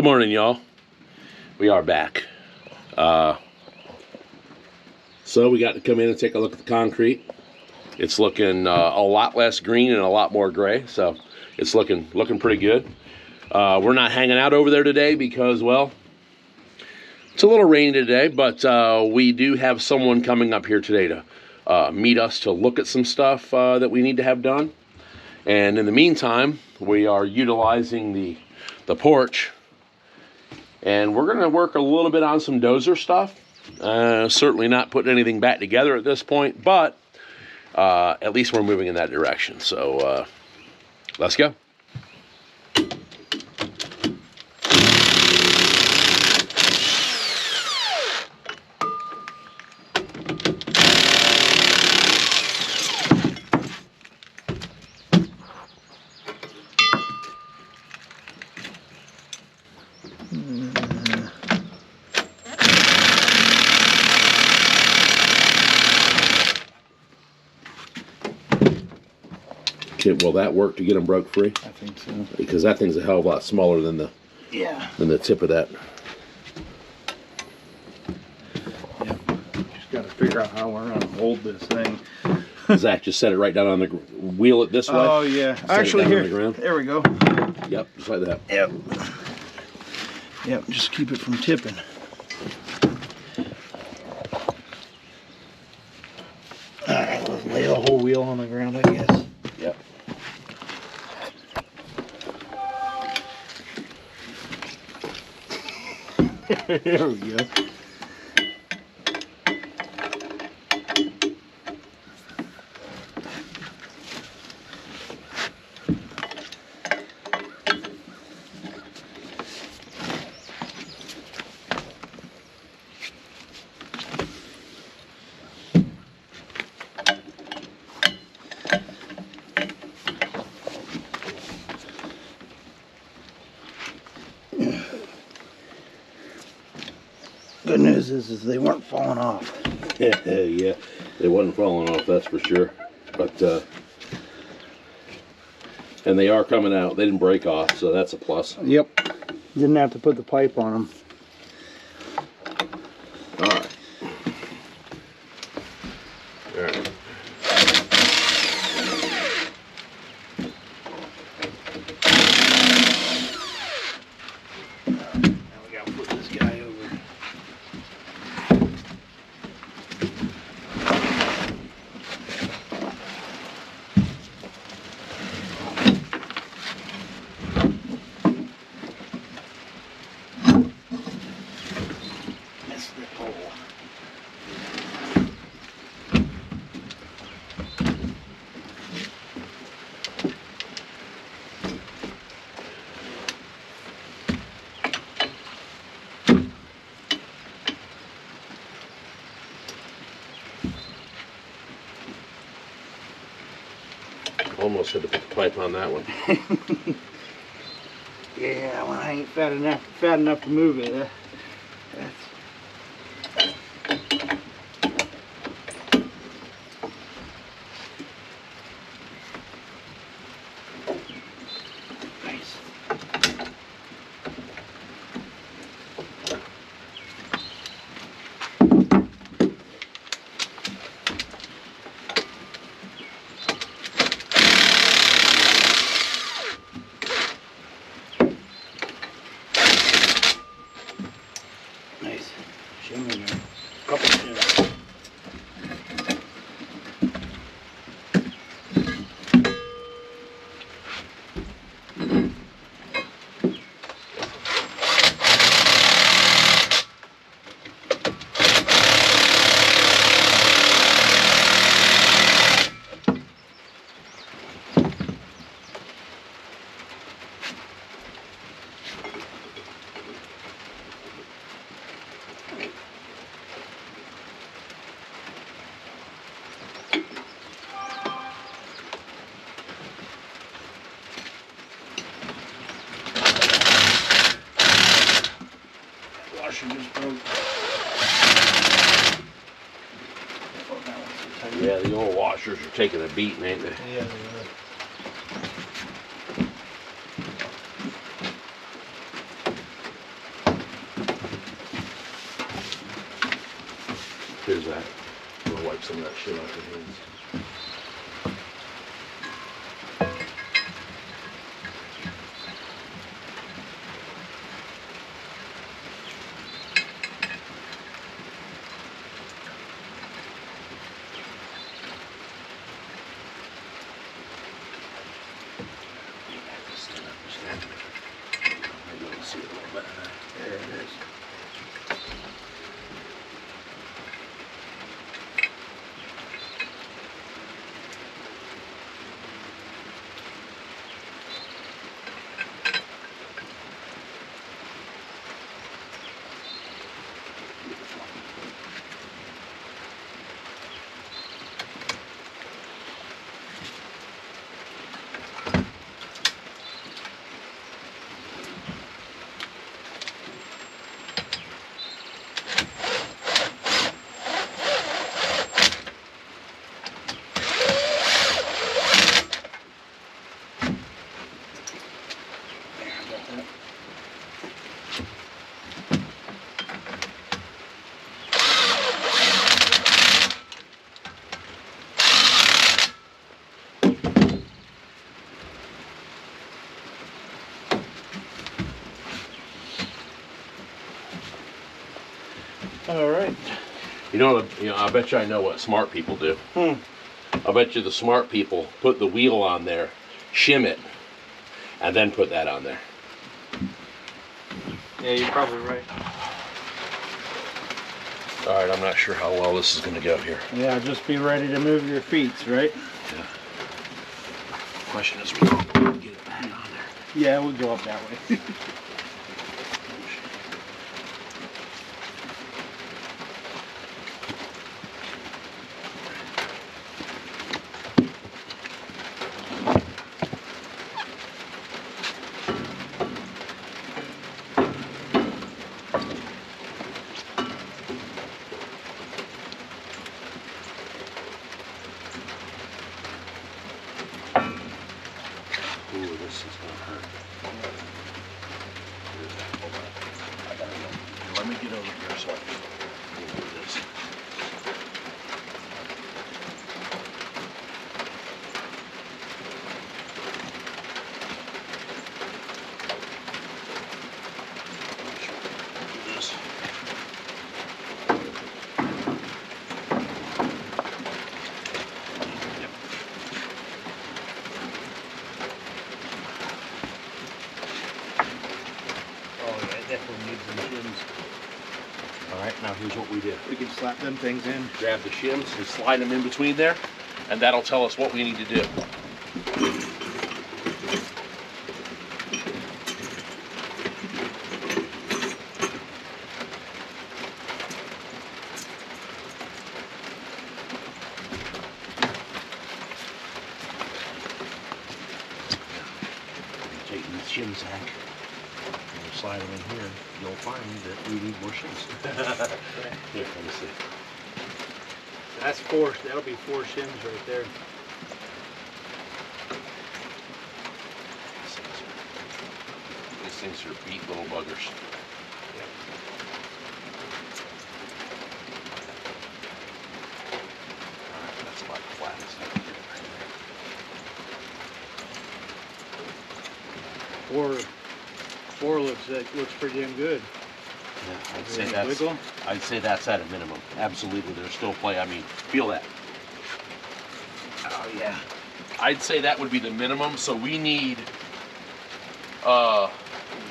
morning, y'all. We are back. So we got to come in and take a look at the concrete. It's looking a lot less green and a lot more gray, so it's looking pretty good. We're not hanging out over there today because, well, it's a little rainy today, but we do have someone coming up here today to meet us to look at some stuff that we need to have done. And in the meantime, we are utilizing the porch, and we're going to work a little bit on some dozer stuff. Certainly not putting anything back together at this point, but at least we're moving in that direction. So let's go. Will that work to get them broke free? I think so. Because that thing's a hell of a lot smaller than the tip of that. Yep. Just got to figure out how we're gonna hold this thing. Zach just set it right down on the wheel it this way. Oh yeah. Actually, here. There we go. Yep, just like that. Yep. Yep. Just keep it from tipping. All right. Let's lay the whole wheel on the ground, I guess. Yep. There we go. Good news is they weren't falling off. Yeah, they wasn't falling off, that's for sure. But and they are coming out. They didn't break off, so that's a plus. Yep. Didn't have to put the pipe on them. All right. All right. Now we gotta put this guy over. Almost had to put the pipe on that one. Yeah, when I ain't fat enough to move it. That's nice. Nice. Shimmy there. Couple shimmies. Washer just broke. Yeah, the old washers are taking a beating, ain't they? Yeah, they are. There it is. All right. You know, I bet you I know what smart people do. I bet you the smart people put the wheel on there, shim it, and then put that on there. Yeah, you're probably right. All right, I'm not sure how well this is going to go here. Yeah, just be ready to move your feet, right? Yeah. Question is, we don't get it back on there. Yeah, we'll go up that way. Ooh, this is going to hurt. Hold on. I gotta go. Let me get over here so I can do this. Do this. Yep. Oh, yeah, it definitely needs some shims. All right, now here's what we did. We can slap them things in. Grab the shims and slide them in between there, and that'll tell us what we need to do. Take these shims back. We'll slide them in here. You'll find that we need more shims. Here, let me see. That's four. That'll be four shims right there. These things are beat little buggers. Alright, that's about the flattest I can get it right there. Four looks pretty damn good. Yeah, I'd Is say there any that's wiggle? I'd say that's at a minimum. Absolutely, there's still play. I mean, feel that. Oh yeah. I'd say that would be the minimum. So we need, We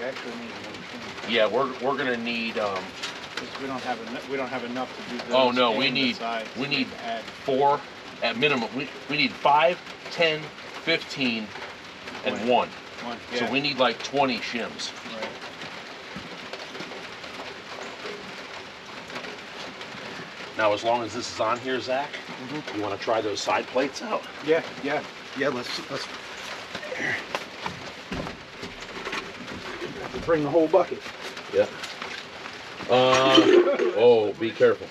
actually need more shims. yeah, we're gonna need. 'Cause we don't have enough to do those. Oh no, we and the need sides. we need to add 4 at minimum. We need 5, 10, 15, and 1. one. Yeah. So we need like 20 shims. Right. Now, as long as this is on here, Zach, you want to try those side plates out? Yeah. Let's bring the whole bucket. Yeah. Oh, be careful.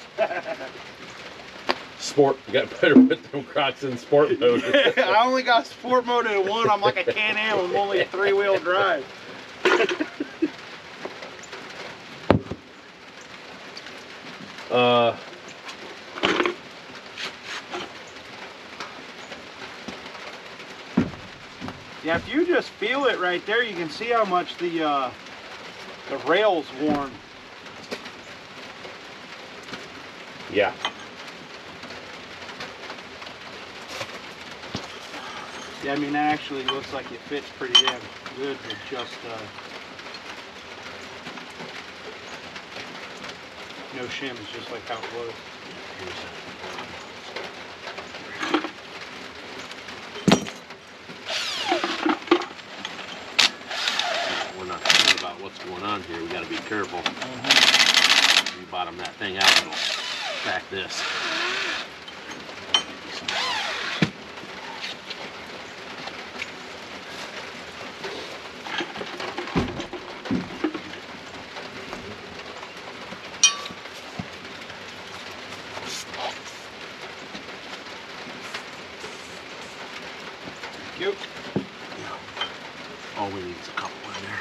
Sport. You got better put them Crocs in sport mode. I only got sport mode in one. I'm like a Can-Am with only a 3-wheel drive. Yeah, if you just feel it right there, you can see how much the rail's worn. Yeah. Yeah, I mean, that actually looks like it fits pretty damn good with just no shims, just like how it was. We're not sure about what's going on here. We got to be careful. You bottom that thing out, it'll crack this. Yep. All we need is a couple in there.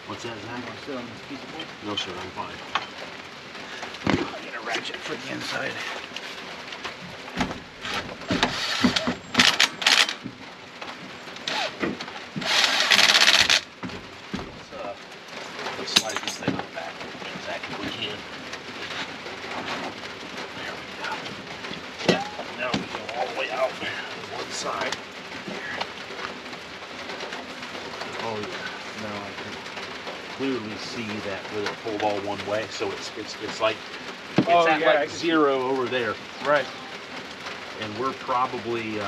What's that, Zach? Sit on this piece of wood. No, sir, I'm fine. I get a ratchet for the inside. Let's slide this thing on back, Zach, if we can. There we go. Yeah, now we go all the way out on one side. Oh yeah. Now I can clearly see that where it pulled all one way, so it's like it's Oh, at yeah, like 0 over there, Right. and we're probably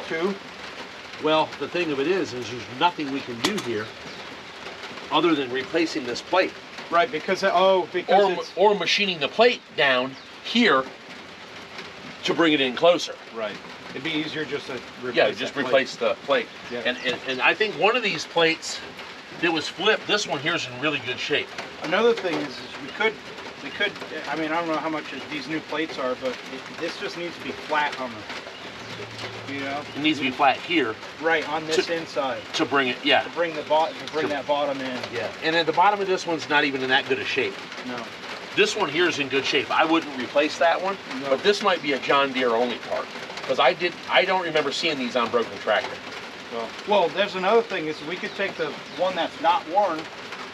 2. well. The thing of it is there's nothing we can do here other than replacing this plate, Right, because it's or machining the plate down here to bring it in closer. right. It'd be easier just to replace. Yeah, just replace the plate. Yeah. And I think one of these plates that was flipped, this one here is in really good shape. Another thing is we could. I mean, I don't know how much these new plates are, but this just needs to be flat on the. You know. It needs to be flat here Right on this inside. to bring it. Yeah. To bring that bottom in. Yeah. And at the bottom of this one's not even in that good a shape. No. This one here is in good shape. I wouldn't replace that one, No. but this might be a John Deere only part. Because I don't remember seeing these on Broken Tractor. Well, there's another thing is we could take the one that's not worn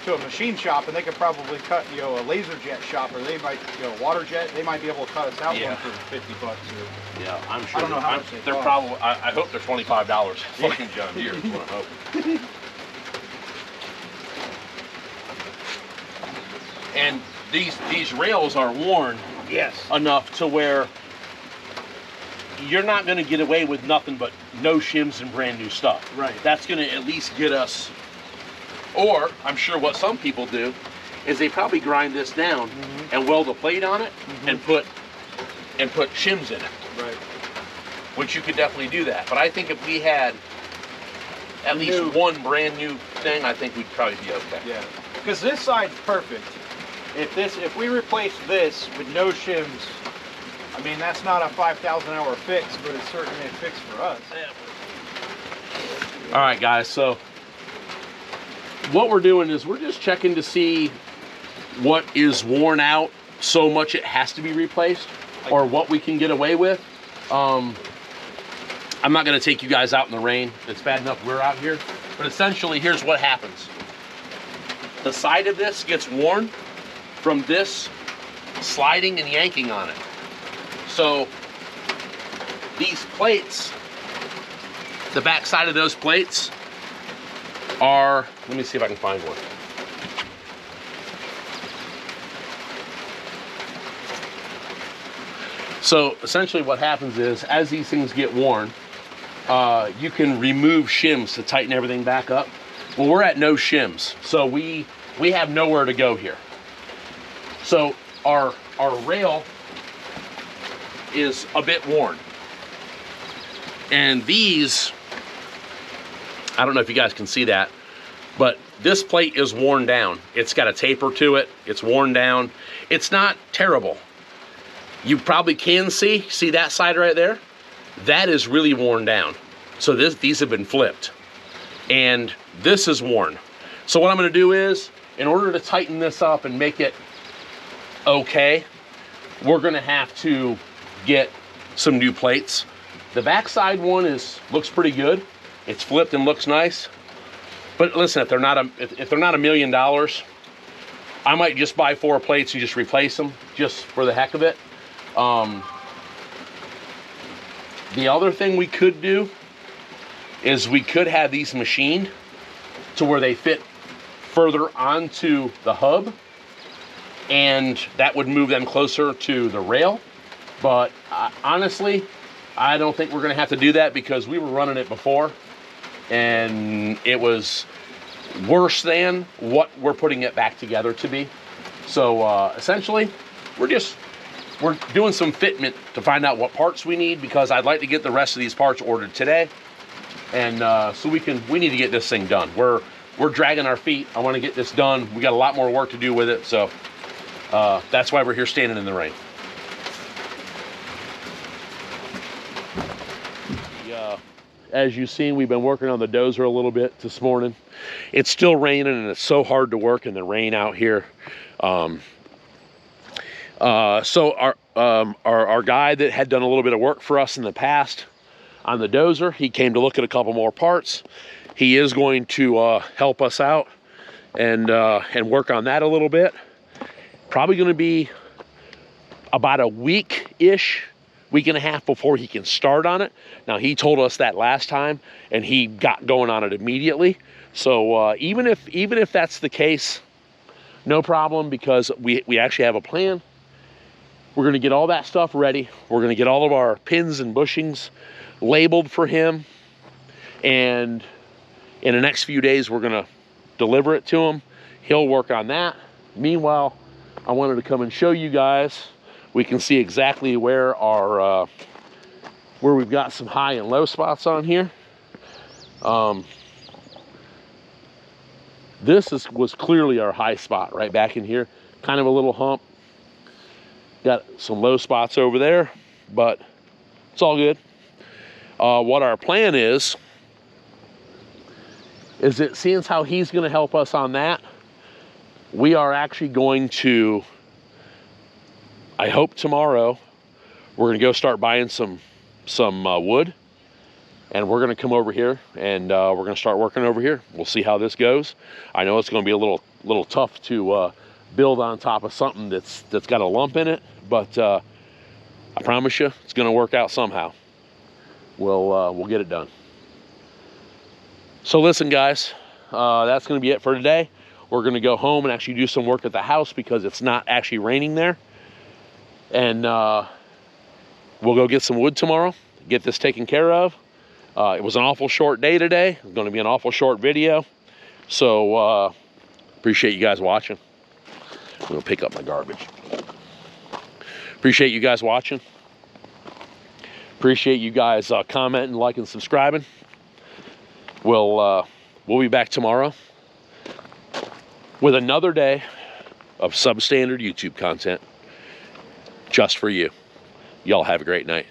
to a machine shop, and they could probably cut, a laser jet shop, or they might, water jet. They might be able to cut us out Yeah. one for $50. Or, Yeah, I'm sure. I don't know how much they're cost. probably. I hope they're $25. Fucking John Deere. Is what I hope. And these rails are worn yes. enough to where you're not going to get away with nothing but no shims and brand new stuff. Right. That's going to at least get us. Or I'm sure what some people do is they probably grind this down and weld a plate on it and put shims in it. Right. Which you could definitely do that. But I think if we had at least one brand new thing, I think we'd probably be okay. Yeah. Because this side's perfect. If we replace this with no shims, I mean, that's not a 5,000 hour fix, but it's certainly a fix for us. All right, guys, so what we're doing is we're just checking to see what is worn out so much it has to be replaced, or what we can get away with. I'm not going to take you guys out in the rain. It's bad enough we're out here. But essentially, here's what happens. The side of this gets worn from this sliding and yanking on it. So these plates, the back side of those plates are, let me see if I can find one. So essentially what happens is, as these things get worn, you can remove shims to tighten everything back up. Well, we're at no shims, so we have nowhere to go here. So our rail is a bit worn. And these, I don't know if you guys can see that, but this plate is worn down. It's got a taper to it. It's worn down. It's not terrible. You probably can see that side right there? That is really worn down. So these have been flipped. And this is worn. So what I'm gonna do is, in order to tighten this up and make it okay, we're gonna have to get some new plates. The backside one looks pretty good. It's flipped and looks nice. But listen, if they're not $1 million, I might just buy 4 plates and just replace them just for the heck of it. The other thing we could do is we could have these machined to where they fit further onto the hub, and that would move them closer to the rail. But honestly, I don't think we're gonna have to do that, because we were running it before and it was worse than what we're putting it back together to be. So essentially, we're doing some fitment to find out what parts we need, because I'd like to get the rest of these parts ordered today. And so we need to get this thing done. We're dragging our feet. I want to get this done. We got a lot more work to do with it. So that's why we're here standing in the rain. As you've seen, we've been working on the dozer a little bit this morning. It's still raining, and it's so hard to work in the rain out here. So our guy that had done a little bit of work for us in the past on the dozer, he came to look at a couple more parts. He is going to help us out and work on that a little bit. Probably going to be about a week-ish, week and a half before he can start on it. Now, he told us that last time, and he got going on it immediately. So even if that's the case, no problem, because we actually have a plan. We're going to get all that stuff ready. We're going to get all of our pins and bushings labeled for him, and in the next few days we're going to deliver it to him. He'll work on that. Meanwhile, I wanted to come and show you guys. We can see exactly where our where we've got some high and low spots on here. This was clearly our high spot right back in here. Kind of a little hump. Got some low spots over there, but it's all good. What our plan is that seeing how he's going to help us on that, we are actually going to, I hope tomorrow, we're going to go start buying some wood, and we're going to come over here, and we're going to start working over here. We'll see how this goes. I know it's going to be a little tough to build on top of something that's got a lump in it, but I promise you, it's going to work out somehow. We'll get it done. So listen, guys, that's going to be it for today. We're going to go home and actually do some work at the house, because it's not actually raining there. And we'll go get some wood tomorrow, get this taken care of. It was an awful short day today. It's going to be an awful short video. So appreciate you guys watching. I'm going to pick up my garbage. Appreciate you guys watching. Appreciate you guys commenting, liking, subscribing. We'll be back tomorrow with another day of substandard YouTube content just for you. Y'all have a great night.